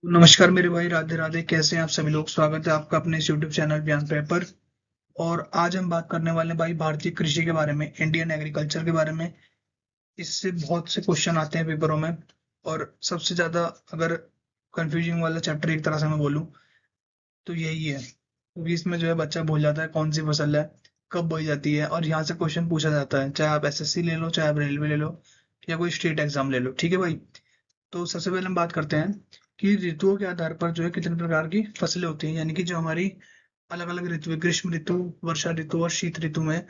नमस्कार मेरे भाई, राधे राधे। कैसे हैं आप सभी लोग? स्वागत है आपका अपने इस यूट्यूब चैनल बयान पे पर। और आज हम बात करने वाले हैं भाई भारतीय कृषि के बारे में, इंडियन एग्रीकल्चर के बारे में। इससे बहुत से क्वेश्चन आते हैं पेपरों में। और सबसे ज्यादा अगर कंफ्यूजिंग वाला चैप्टर एक तरह से मैं बोलूँ तो यही है, क्योंकि इसमें जो है बच्चा भूल जाता है कौन सी फसल है, कब बोई जाती है। और यहाँ से क्वेश्चन पूछा जाता है, चाहे आप एसएससी ले लो, चाहे आप रेलवे ले लो, या कोई स्टेट एग्जाम ले लो। ठीक है भाई। तो सबसे पहले हम बात करते हैं कि ऋतुओं के आधार पर जो है कितने प्रकार की फसलें होती हैं, यानी कि जो हमारी अलग अलग ऋतु है, ग्रीष्म ऋतु, वर्षा ऋतु और शीत ऋतु में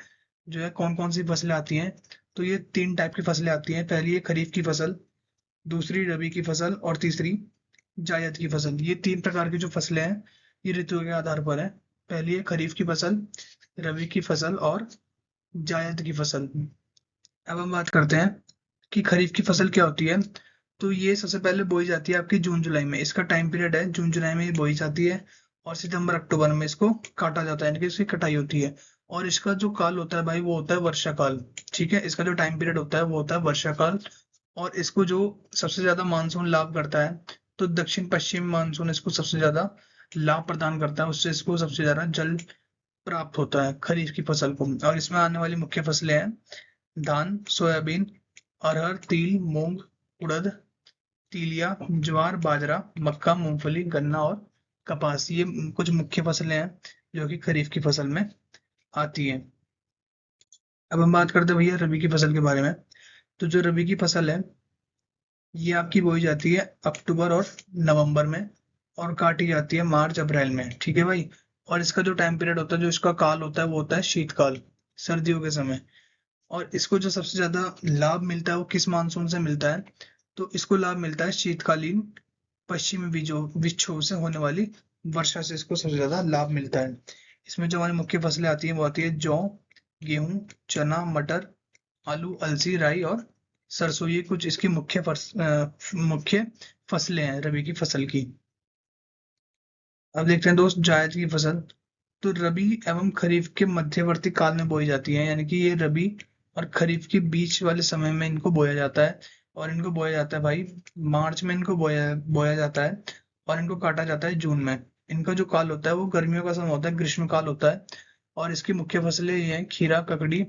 जो है कौन कौन सी फसलें आती हैं। तो ये तीन टाइप की फसलें आती हैं। पहली है खरीफ की फसल, दूसरी रबी की फसल और तीसरी जायद की फसल। ये तीन प्रकार की जो फसलें हैं ये ऋतुओं के आधार पर है। पहली है खरीफ की फसल, रबी की फसल और जायद की फसल। अब हम बात करते हैं कि खरीफ की फसल क्या होती है। तो ये सबसे पहले बोई जाती है आपकी जून जुलाई में। इसका टाइम पीरियड है जून जुलाई में, ये बोई जाती है। और सितंबर अक्टूबर में इसको काटा जाता है, यानी कि इसकी कटाई होती है। और इसका जो काल होता है भाई वो होता है वर्षा काल। ठीक है, इसका जो टाइम पीरियड होता है वो होता है वर्षा काल। और इसको जो सबसे ज्यादा मानसून लाभ करता है, तो दक्षिण पश्चिम मानसून इसको सबसे ज्यादा लाभ प्रदान करता है। उससे इसको सबसे ज्यादा जल प्राप्त होता है खरीफ की फसल को। और इसमें आने वाली मुख्य फसलें हैं धान, सोयाबीन, अरहर, तिल, मूंग, उड़द, तिलिया, ज्वार, बाजरा, मक्का, मूंगफली, गन्ना और कपास। ये कुछ मुख्य फसलें हैं जो कि खरीफ की फसल में आती हैं। अब हम बात करते हैं भैया रबी की फसल के बारे में। तो जो रबी की फसल है ये आपकी बोई जाती है अक्टूबर और नवंबर में, और काटी जाती है मार्च अप्रैल में। ठीक है भाई। और इसका जो टाइम पीरियड होता है, जो इसका काल होता है वो होता है शीतकाल, सर्दियों के समय। और इसको जो सबसे ज्यादा लाभ मिलता है वो किस मानसून से मिलता है? तो इसको लाभ मिलता है शीतकालीन पश्चिमी विक्षोभ से होने वाली वर्षा से इसको सबसे ज्यादा लाभ मिलता है। इसमें जो हमारी मुख्य फसलें आती हैं वो आती है जौ, गेहूं, चना, मटर, आलू, अलसी, राई और सरसों। ये कुछ इसकी मुख्य फसलें हैं रबी की फसल की। अब देखते हैं दोस्त जायद की फसल। तो रबी एवं खरीफ के मध्यवर्ती काल में बोई जाती है, यानी कि ये रबी और खरीफ के बीच वाले समय में इनको बोया जाता है। और इनको बोया जाता है भाई मार्च में, इनको बोया बोया जाता है। और इनको काटा जाता है जून में। इनका जो काल होता है वो गर्मियों का समय होता है, ग्रीष्म काल होता है। और इसकी मुख्य फसलें ये हैं खीरा, ककड़ी,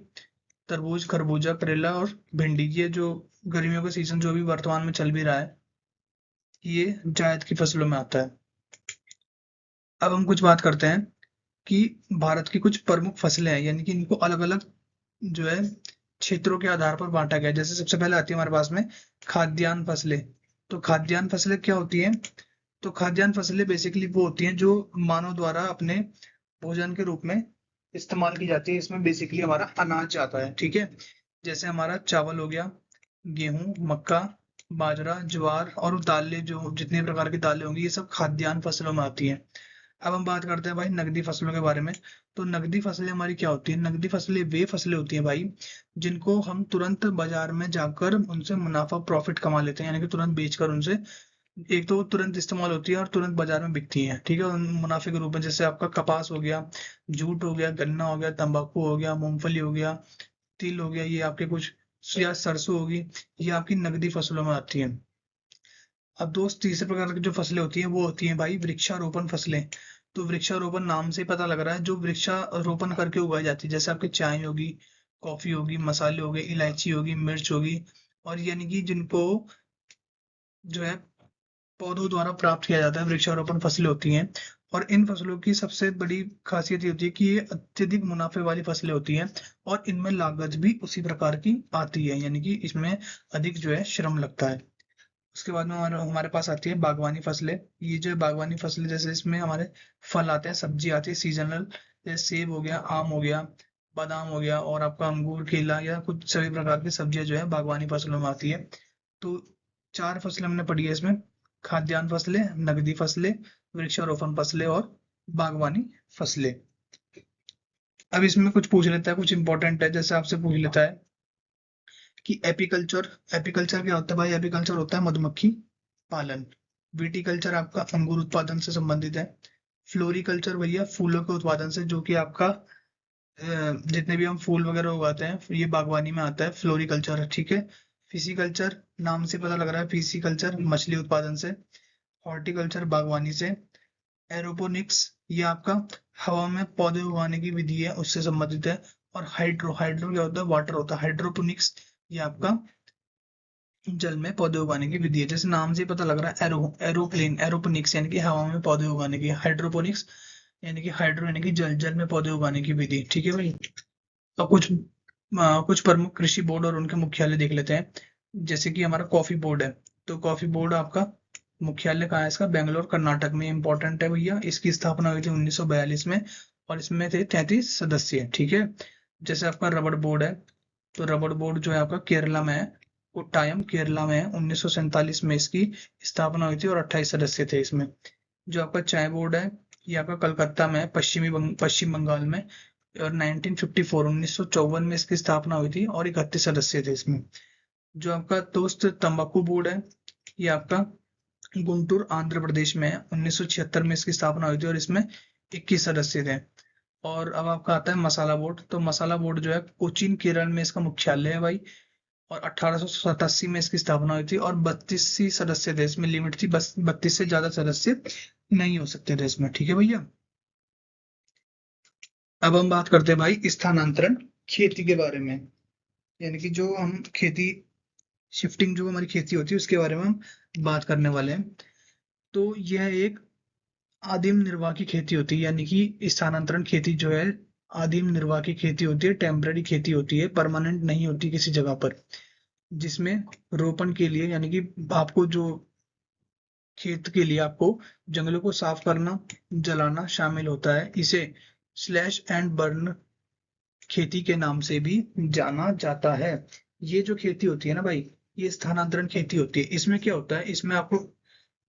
तरबूज, खरबूजा, करेला और भिंडी। ये जो गर्मियों का सीजन जो भी वर्तमान में चल भी रहा है, ये जायद की फसलों में आता है। अब हम कुछ बात करते हैं कि भारत की कुछ प्रमुख फसलें हैं, यानी कि इनको अलग अलग जो है क्षेत्रों के आधार पर बांटा गया है। जैसे सबसे पहले आती है हमारे पास में खाद्यान्न फसलें। तो खाद्यान्न फसलें क्या होती हैं? तो खाद्यान्न फसलें बेसिकली वो होती हैं जो मानव द्वारा अपने भोजन के रूप में इस्तेमाल की जाती है। इसमें बेसिकली हमारा अनाज आता है। ठीक है, जैसे हमारा चावल हो गया, गेहूं, मक्का, बाजरा, ज्वार और दालें, जो जितने प्रकार की दालें होंगी ये सब खाद्यान्न फसलों में आती हैं। अब हम बात करते हैं भाई नकदी फसलों के बारे में। तो नकदी फसलें हमारी क्या होती है? नकदी फसलें वे फसलें होती हैं भाई जिनको हम तुरंत बाजार में जाकर उनसे मुनाफा प्रॉफिट कमा लेते हैं, यानी कि तुरंत बेचकर उनसे, एक तो वो तुरंत इस्तेमाल होती है और तुरंत बाजार में बिकती है। ठीक है, मुनाफे के रूप में जैसे आपका कपास हो गया, जूट हो गया, गन्ना हो गया, तंबाकू हो गया, मूंगफली हो गया, तिल हो गया, ये आपके कुछ, या सरसों होगी, ये आपकी नकदी फसलों में आती है। अब दोस्त तीसरे प्रकार की जो फसलें होती हैं वो होती हैं भाई वृक्षारोपण फसलें। तो वृक्षारोपण नाम से ही पता लग रहा है, जो वृक्षारोपण करके उगाई जाती है। जैसे आपकी चाय होगी, कॉफी होगी, मसाले हो गए, इलायची होगी, मिर्च होगी। और यानी कि जिनको जो है पौधों द्वारा प्राप्त किया जाता है, वृक्षारोपण फसलें होती हैं। और इन फसलों की सबसे बड़ी खासियत ये होती है कि ये अत्यधिक मुनाफे वाली फसलें होती हैं। और इनमें लागत भी उसी प्रकार की आती है, यानी कि इसमें अधिक जो है श्रम लगता है। उसके बाद में हमारे हमारे पास आती है बागवानी फसलें। ये जो बागवानी फसलें, जैसे इसमें हमारे फल आते हैं, सब्जी आती है सीजनल, जैसे सेब हो गया, आम हो गया, बादाम हो गया, और आपका अंगूर, केला, या कुछ सभी प्रकार की सब्जियां जो है बागवानी फसलों में आती है। तो चार फसलें हमने पढ़ी है इसमें, खाद्यान्न फसलें, नगदी फसलें, वृक्षारोपण फसलें और बागवानी फसलें। अब इसमें कुछ पूछ लेता है, कुछ इंपॉर्टेंट है, जैसे आपसे पूछ लेता है कि एपीकल्चर। एपीकल्चर क्या होता है भाई? एपीकल्चर होता है मधुमक्खी पालन। विटीकल्चर आपका अंगूर उत्पादन से संबंधित है। फ्लोरिकल्चर भैया फूलों के उत्पादन से, जो कि आपका जितने भी हम फूल वगैरह उगाते हैं ये बागवानी में आता है, फ्लोरिकल्चर है। ठीक है। फिशिकल्चर नाम से पता लग रहा है, फिशिकल्चर मछली उत्पादन से। हॉर्टिकल्चर बागवानी से। एरोपोनिक्स ये आपका हवा में पौधे उगाने की विधि है, उससे संबंधित है। और हाइड्रो हाइड्रो क्या होता है, वाटर होता है। हाइड्रोपोनिक्स ये आपका जल में पौधे उगाने की विधि है। जैसे नाम से ही पता लग रहा है, एरोप्लेन, एरोपोनिक्स यानी कि हवा में पौधे उगाने की, हाइड्रोपोनिक्स यानी कि हाइड्रो यानी कि जल, जल में पौधे उगाने की विधि। ठीक है भाई। तो कुछ प्रमुख कृषि बोर्ड और उनके मुख्यालय देख लेते हैं। जैसे कि हमारा कॉफी बोर्ड है, तो कॉफी बोर्ड आपका मुख्यालय कहाँ है इसका, बेंगलोर कर्नाटक में। इंपॉर्टेंट है भैया। इसकी स्थापना हुई थी 1942 में और इसमें थे 33 सदस्य। ठीक है। जैसे आपका रबड़ बोर्ड है, तो रबड़ बोर्ड जो है आपका केरला में है, कोट्टायम केरला में है। 1947 में इसकी स्थापना हुई थी और 28 सदस्य थे इसमें। जो आपका चाय बोर्ड है, ये आपका कलकत्ता में है, पश्चिम बंगाल में। और 1954 में इसकी स्थापना हुई थी और 31 सदस्य थे इसमें। जो आपका दोस्त तंबाकू बोर्ड है, ये आपका गुंटूर आंध्र प्रदेश में है। 1976 में इसकी स्थापना हुई थी और इसमें 21 सदस्य थे। और अब आपका आता है मसाला बोर्ड। तो मसाला बोर्ड जो है कोचीन केरल में इसका मुख्यालय है भाई। और 1887 में इसकी स्थापना हुई थी और 32 ही सदस्य थे इसमें, लिमिट थी बस, 32 से ज्यादा सदस्य नहीं हो सकते थे इसमें। ठीक है भैया। अब हम बात करते हैं भाई स्थानांतरण खेती के बारे में, यानी कि जो हम खेती, शिफ्टिंग जो हमारी खेती होती है उसके बारे में हम बात करने वाले हैं। तो यह एक आदिम निर्वाह की खेती होती है, यानी कि स्थानांतरण खेती जो है आदिम निर्वाह की खेती होती है, टेम्पररी खेती होती है, परमानेंट नहीं होती किसी जगह पर। जिसमें रोपण के लिए, यानी कि आपको जो खेत के लिए आपको जंगलों को साफ करना, जलाना शामिल होता है। इसे स्लैश एंड बर्न खेती के नाम से भी जाना जाता है। ये जो खेती होती है ना भाई, ये स्थानांतरण खेती होती है। इसमें क्या होता है, इसमें आपको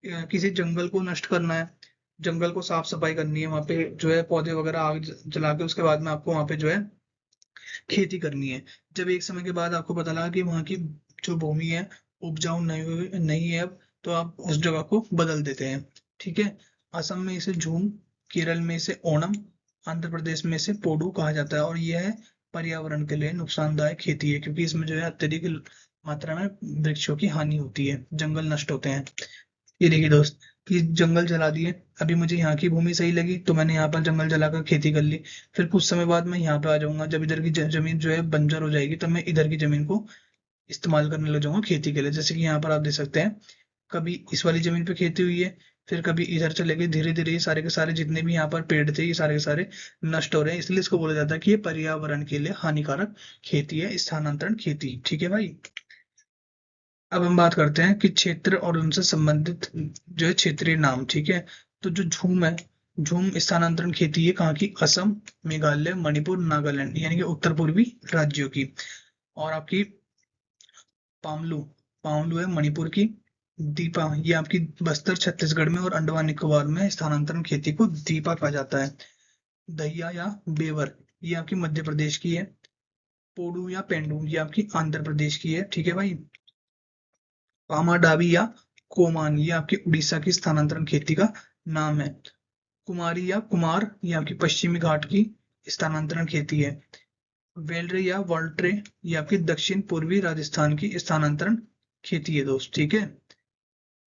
किसी जंगल को नष्ट करना है, जंगल को साफ सफाई करनी है, वहां पे जो है पौधे वगैरह आग जला के उसके बाद में आपको वहां पे जो है खेती करनी है। जब एक समय के बाद आपको पता लगा कि वहां की जो भूमि है उपजाऊ नहीं है अब, तो आप उस जगह को बदल देते हैं। ठीक है। असम में इसे झूम, केरल में इसे ओणम, आंध्र प्रदेश में इसे पोडू कहा जाता है। और यह पर्यावरण के लिए नुकसानदायक खेती है, क्योंकि इसमें जो है अत्यधिक मात्रा में वृक्षों की हानि होती है, जंगल नष्ट होते हैं। ये देखिए दोस्त, कि जंगल जला दिए, अभी मुझे यहाँ की भूमि सही लगी तो मैंने यहाँ पर जंगल जलाकर खेती कर ली। फिर कुछ समय बाद मैं यहाँ पे आ जाऊंगा, जब इधर की जमीन जो है बंजर हो जाएगी, तब मैं इधर की जमीन को इस्तेमाल करने लग जाऊंगा खेती के लिए। जैसे कि यहाँ पर आप देख सकते हैं, कभी इस वाली जमीन पे खेती हुई है, फिर कभी इधर चले गए। धीरे धीरे ये सारे के सारे जितने भी यहाँ पर पेड़ थे, ये सारे के सारे नष्ट हो रहे हैं। इसलिए इसको बोला जाता है कि ये पर्यावरण के लिए हानिकारक खेती है, स्थानांतरण खेती। ठीक है भाई। अब हम बात करते हैं कि क्षेत्र और उनसे संबंधित जो है क्षेत्रीय नाम। ठीक है। तो जो झूम है, झूम स्थानांतरण खेती है कहाँ की, असम, मेघालय, मणिपुर, नागालैंड, यानी कि उत्तर पूर्वी राज्यों की। और आपकी पामलू, पामलू है मणिपुर की। दीपा ये आपकी बस्तर छत्तीसगढ़ में और अंडमान निकोबार में स्थानांतरण खेती को दीपा कहा जाता है। दहिया या बेवर ये आपकी मध्य प्रदेश की है। पोडू या पेंडू ये आपकी आंध्र प्रदेश की है। ठीक है भाई। पामाडावी या कोमान ये आपकी उड़ीसा की स्थानांतरण खेती का नाम है। कुमारी या कुमार ये आपकी पश्चिमी घाट की स्थानांतरण खेती है। वेलरे या वॉल्ट्रे ये आपकी दक्षिण पूर्वी राजस्थान की स्थानांतरण खेती है दोस्त। ठीक है।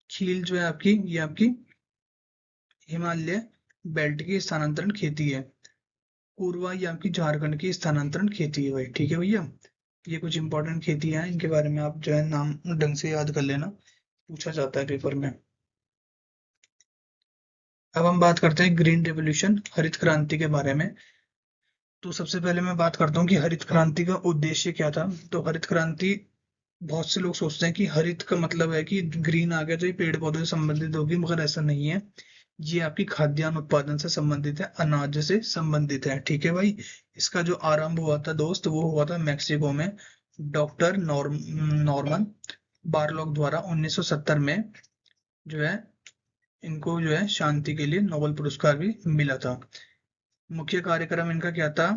खील जो है आपकी, ये आपकी हिमालय बेल्ट की स्थानांतरण खेती है। पूर्वा ये आपकी झारखंड की स्थानांतरण खेती है भाई। ठीक है भैया। ये कुछ इंपॉर्टेंट खेतियां हैं, इनके बारे में आप जो है नाम ढंग से याद कर लेना, पूछा जाता है पेपर में। अब हम बात करते हैं ग्रीन रेवोल्यूशन, हरित क्रांति के बारे में। तो सबसे पहले मैं बात करता हूँ कि हरित क्रांति का उद्देश्य क्या था। तो हरित क्रांति, बहुत से लोग सोचते हैं कि हरित का मतलब है कि ग्रीन आ गया तो ये पेड़ पौधे से संबंधित होगी, मगर ऐसा नहीं है। ये आपकी खाद्यान्न उत्पादन से संबंधित है, अनाज से संबंधित है। ठीक है भाई। इसका जो आरंभ हुआ था दोस्त, वो हुआ था मैक्सिको में, डॉक्टर नॉर्मन बारलॉग द्वारा 1970 में जो है, इनको जो है शांति के लिए नोबेल पुरस्कार भी मिला था। मुख्य कार्यक्रम इनका क्या था,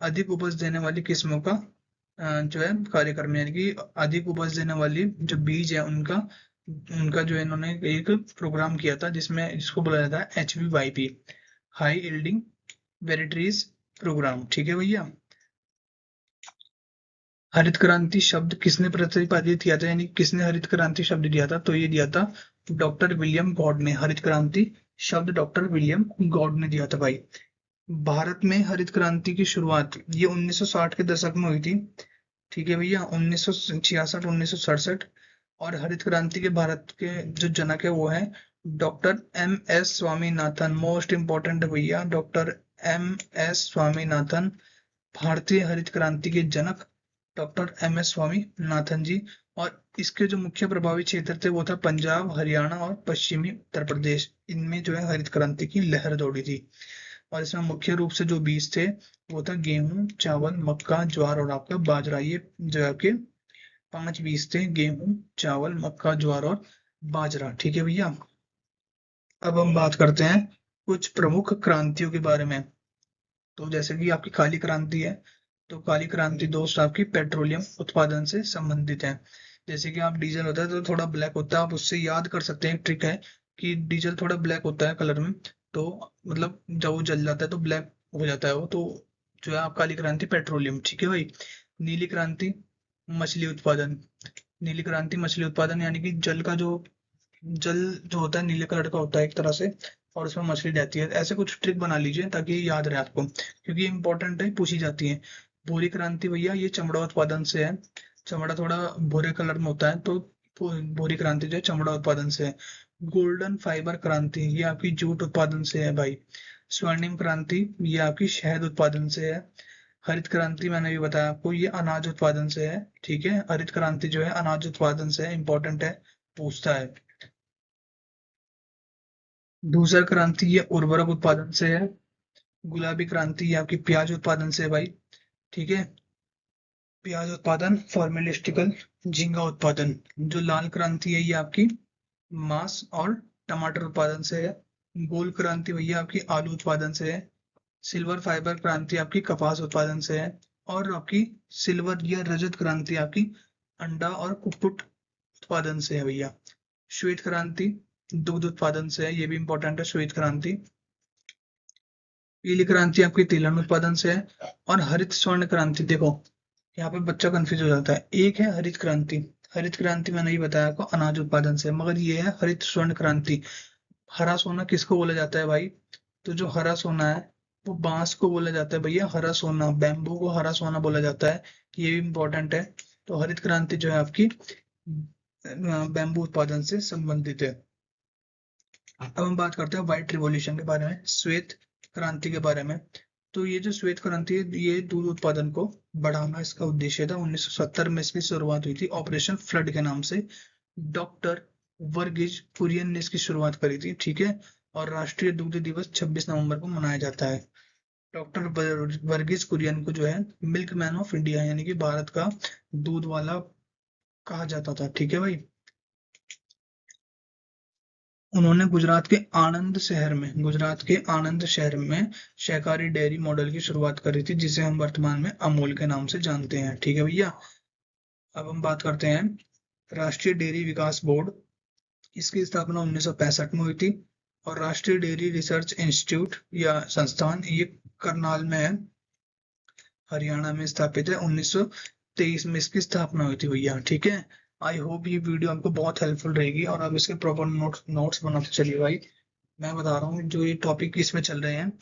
अधिक उपज देने वाली किस्मों का जो है कार्यक्रम, यानी कि अधिक उपज देने वाली जो बीज है उनका उनका जो है इन्होंने एक प्रोग्राम किया था, जिसमें इसको बोला जाता है HVYP, high yielding varieties program. ठीक है भैया। हरित क्रांति शब्द किसने प्रतिपादित किया था, यानी किसने हरित क्रांति शब्द दिया था, तो ये दिया था डॉक्टर विलियम गॉड ने। हरित क्रांति शब्द डॉक्टर विलियम गॉड ने दिया था भाई। भारत में हरित क्रांति की शुरुआत ये 1960 के दशक में हुई थी, ठीक है भैया, 1966 1967। और हरित क्रांति के भारत के जो जनक है वो है doctor M S Swaminathan. Most important है भैया, डॉक्टर एम एस स्वामीनाथन, भारतीय हरित क्रांति के जनक डॉक्टर एम एस स्वामीनाथन जी। और इसके जो मुख्य प्रभावी क्षेत्र थे वो था पंजाब, हरियाणा और पश्चिमी उत्तर प्रदेश। इनमें जो है हरित क्रांति की लहर दौड़ी थी। और इसमें मुख्य रूप से जो बीज थे वो था गेहूं, चावल, मक्का, ज्वार और आपका बाजरा। ये जो आपके 5 बीज थे, गेहूं, चावल, मक्का, ज्वार और बाजरा, ठीक है भैया। अब हम बात करते हैं कुछ प्रमुख क्रांतियों के बारे में। तो जैसे कि आपकी काली क्रांति है, तो काली क्रांति दोस्त आपकी पेट्रोलियम उत्पादन से संबंधित है। जैसे कि आप डीजल होता है तो थोड़ा ब्लैक होता है, आप उससे याद कर सकते हैं, एक ट्रिक है कि डीजल थोड़ा ब्लैक होता है कलर में, तो मतलब जब वो जल जाता है तो ब्लैक हो जाता है वो, तो जो है आप काली क्रांति पेट्रोलियम, ठीक है भाई। नीली क्रांति मछली उत्पादन। नीली क्रांति मछली उत्पादन यानी कि जल जो होता है नीले कलर का होता है एक तरह से, और उसमें मछली रहती है। ऐसे कुछ ट्रिक बना लीजिए ताकि ये याद रहे आपको, क्योंकि इंपॉर्टेंट है, पूछी जाती है। भूरी क्रांति भैया ये चमड़ा उत्पादन से है। चमड़ा थोड़ा भूरे कलर में होता है, तो भूरी क्रांति जो है चमड़ा उत्पादन से है। गोल्डन फाइबर क्रांति ये आपकी जूट उत्पादन से है भाई। स्वर्णिम क्रांति ये आपकी शहद उत्पादन से है। हरित क्रांति मैंने भी बताया आपको, ये अनाज उत्पादन से है, ठीक है। हरित क्रांति जो है अनाज उत्पादन से है, इंपॉर्टेंट है, पूछता है। धूसर क्रांति ये उर्वरक उत्पादन से है। गुलाबी क्रांति ये आपकी प्याज उत्पादन से है भाई, ठीक है। प्याज उत्पादन फॉर्मेलिस्टिकल झींगा उत्पादन। जो लाल क्रांति है ये आपकी मांस और टमाटर उत्पादन से है। गोल क्रांति भैया आपकी आलू उत्पादन से है। सिल्वर फाइबर क्रांति आपकी कपास उत्पादन से है। और आपकी सिल्वर या रजत क्रांति आपकी अंडा और कुक्कुट उत्पादन से है भैया। श्वेत क्रांति दूध उत्पादन से है, ये भी इंपॉर्टेंट है श्वेत क्रांति। पीली क्रांति आपकी तिलहन उत्पादन से है। और हरित स्वर्ण क्रांति, देखो यहाँ पे बच्चा कंफ्यूज हो जाता है। एक है हरित क्रांति, हरित क्रांति मैंने ये बताया आपको अनाज उत्पादन से, मगर ये है हरित स्वर्ण क्रांति। हरा सोना किसको बोला जाता है भाई? तो जो हरा सोना है वो बांस को बोला जाता है भैया, हरा सोना, बैम्बू को हरा सोना बोला जाता है, ये भी इंपॉर्टेंट है। तो हरित क्रांति जो है आपकी बैम्बू उत्पादन से संबंधित है। अब हम बात करते हैं व्हाइट रिवॉल्यूशन के बारे में, श्वेत क्रांति के बारे में। तो ये जो श्वेत क्रांति है ये दूध उत्पादन को बढ़ाना इसका उद्देश्य था। 1970 में इसकी शुरुआत हुई थी ऑपरेशन फ्लड के नाम से। डॉक्टर वर्गीज कुरियन ने इसकी शुरुआत करी थी, ठीक है। और राष्ट्रीय दुग्ध दिवस 26 नवंबर को मनाया जाता है। डॉक्टर वर्गीज कुरियन को जो है मिल्क मैन ऑफ इंडिया यानी कि भारत का दूध वाला कहा जाता था, ठीक है भाई। उन्होंने गुजरात के आनंद शहर में सहकारी डेयरी मॉडल की शुरुआत करी थी, जिसे हम वर्तमान में अमूल के नाम से जानते हैं, ठीक है भैया। अब हम बात करते हैं राष्ट्रीय डेयरी विकास बोर्ड। इसकी स्थापना 1965 में हुई थी। और राष्ट्रीय डेयरी रिसर्च इंस्टीट्यूट या संस्थान ये करनाल में है, हरियाणा में स्थापित है। 1923 में इसकी स्थापना हुई थी भैया, ठीक है। आई होप ये वीडियो आपको बहुत हेल्पफुल रहेगी और आप इसके प्रॉपर नोट्स बनाते चलिए भाई। मैं बता रहा हूँ जो ये टॉपिक इसमें चल रहे हैं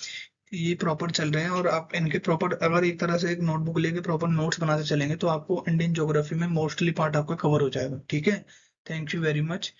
ये प्रॉपर चल रहे हैं, और आप इनके प्रॉपर अगर एक तरह से एक नोटबुक लेके प्रॉपर नोट्स बनाते चलेंगे तो आपको इंडियन ज्योग्राफी में मोस्टली पार्ट आपका कवर हो जाएगा, ठीक है। Thank you very much.